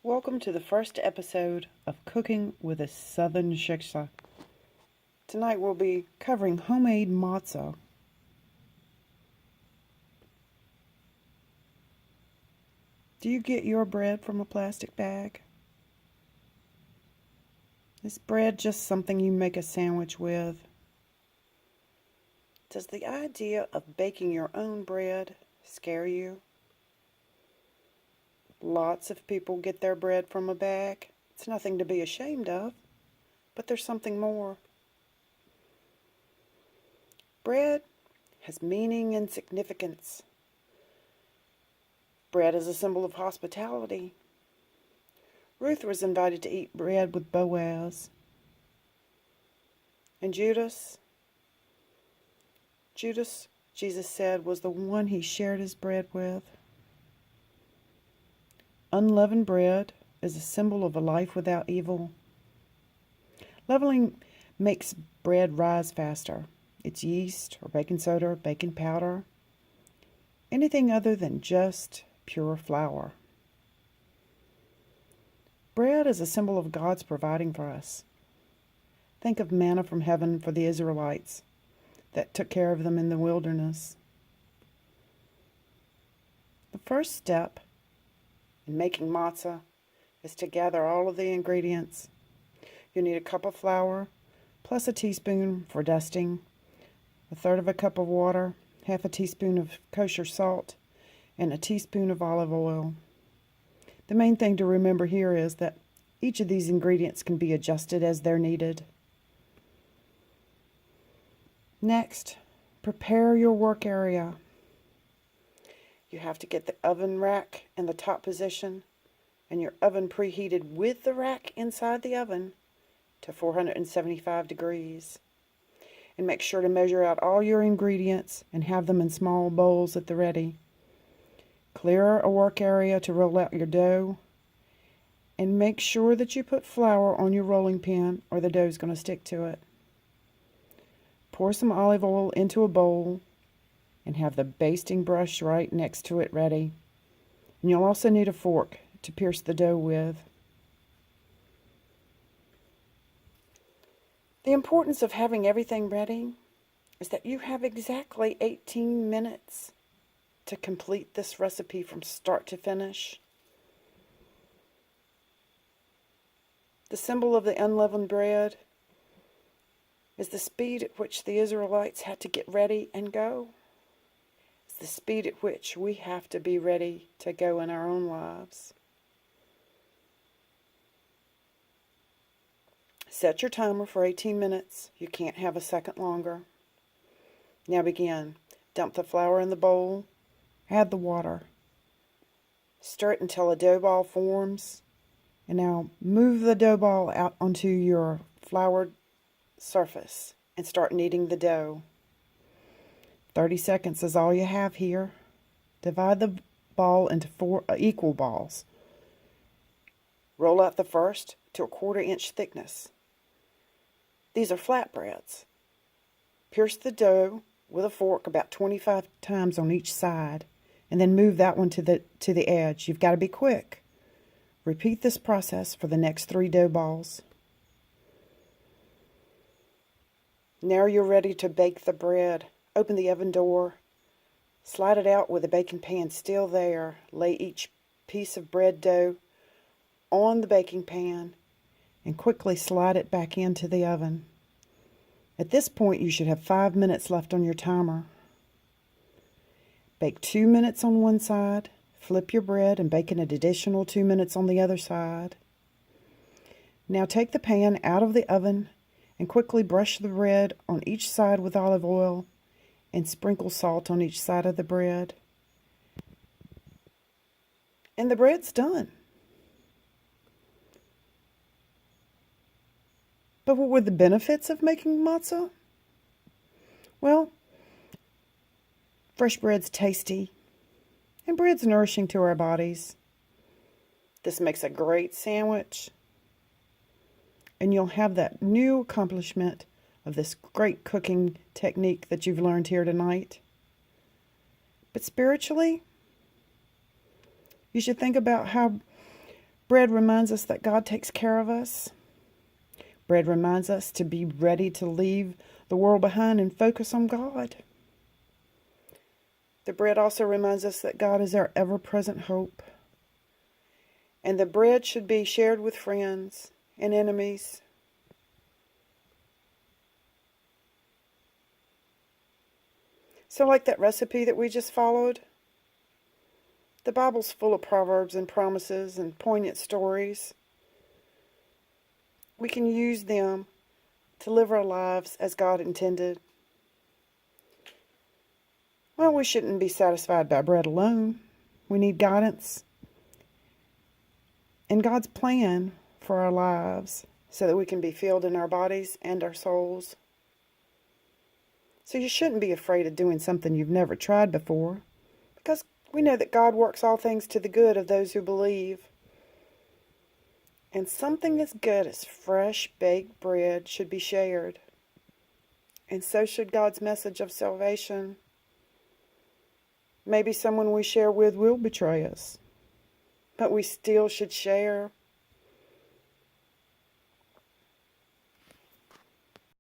Welcome to the first episode of Cooking with a Southern Shiksha. Tonight we'll be covering homemade matzo. Do you get your bread from a plastic bag? Is bread just something you make a sandwich with? Does the idea of baking your own bread scare you? Lots of people get their bread from a bag. It's nothing to be ashamed of, but there's something more. Bread has meaning and significance. Bread is a symbol of hospitality. Ruth was invited to eat bread with Boaz. And Judas, Jesus said, was the one he shared his bread with. Unleavened bread is a symbol of a life without evil. Leavening makes bread rise faster. It's yeast or baking soda or baking powder. Anything other than just pure flour. Bread is a symbol of God's providing for us. Think of manna from heaven for the Israelites that took care of them in the wilderness. The first step in making matzah is to gather all of the ingredients. You need a cup of flour, plus a teaspoon for dusting, a third of a cup of water, half a teaspoon of kosher salt, and a teaspoon of olive oil. The main thing to remember here is that each of these ingredients can be adjusted as they're needed. Next, prepare your work area. You have to get the oven rack in the top position and your oven preheated with the rack inside the oven to 475 degrees. And make sure to measure out all your ingredients and have them in small bowls at the ready. Clear a work area to roll out your dough. And make sure that you put flour on your rolling pin or the dough is going to stick to it. Pour some olive oil into a bowl and have the basting brush right next to it ready. And you'll also need a fork to pierce the dough with. The importance of having everything ready is that you have exactly 18 minutes to complete this recipe from start to finish. The symbol of the unleavened bread is the speed at which the Israelites had to get ready and go. It's the speed at which we have to be ready to go in our own lives. Set your timer for 18 minutes. You can't have a second longer. Now begin. Dump the flour in the bowl. Add the water. Stir it until a dough ball forms. And now move the dough ball out onto your floured surface and start kneading the dough. 30 seconds is all you have here. Divide the ball into 4 equal balls. Roll out the first to a 1/4 inch thickness. These are flatbreads. Pierce the dough with a fork about 25 times on each side and then move that one to the edge. You've got to be quick. Repeat this process for the next 3 dough balls. Now you're ready to bake the bread. Open the oven door. Slide it out with the baking pan still there. Lay each piece of bread dough on the baking pan and quickly slide it back into the oven. At this point, you should have 5 minutes left on your timer. Bake 2 minutes on one side. Flip your bread and bake an additional 2 minutes on the other side. Now take the pan out of the oven and quickly brush the bread on each side with olive oil and sprinkle salt on each side of the bread. And the bread's done. But what were the benefits of making matzo? Well, fresh bread's tasty, and bread's nourishing to our bodies. This makes a great sandwich, and you'll have that new accomplishment of this great cooking technique that you've learned here tonight. But spiritually, you should think about how Bread reminds us that God takes care of us. Bread reminds us to be ready to leave the world behind and focus on God. The bread also reminds us that God is our ever-present hope. And the bread should be shared with friends and enemies. So like that recipe that we just followed, the Bible's full of proverbs and promises and poignant stories. We can use them to live our lives as God intended. Well, we shouldn't be satisfied by bread alone. We need guidance and God's plan for our lives so that we can be filled in our bodies and our souls. So you shouldn't be afraid of doing something you've never tried before, because we know that God works all things to the good of those who believe. And something as good as fresh baked bread should be shared. And so should God's message of salvation. Maybe someone we share with will betray us, but we still should share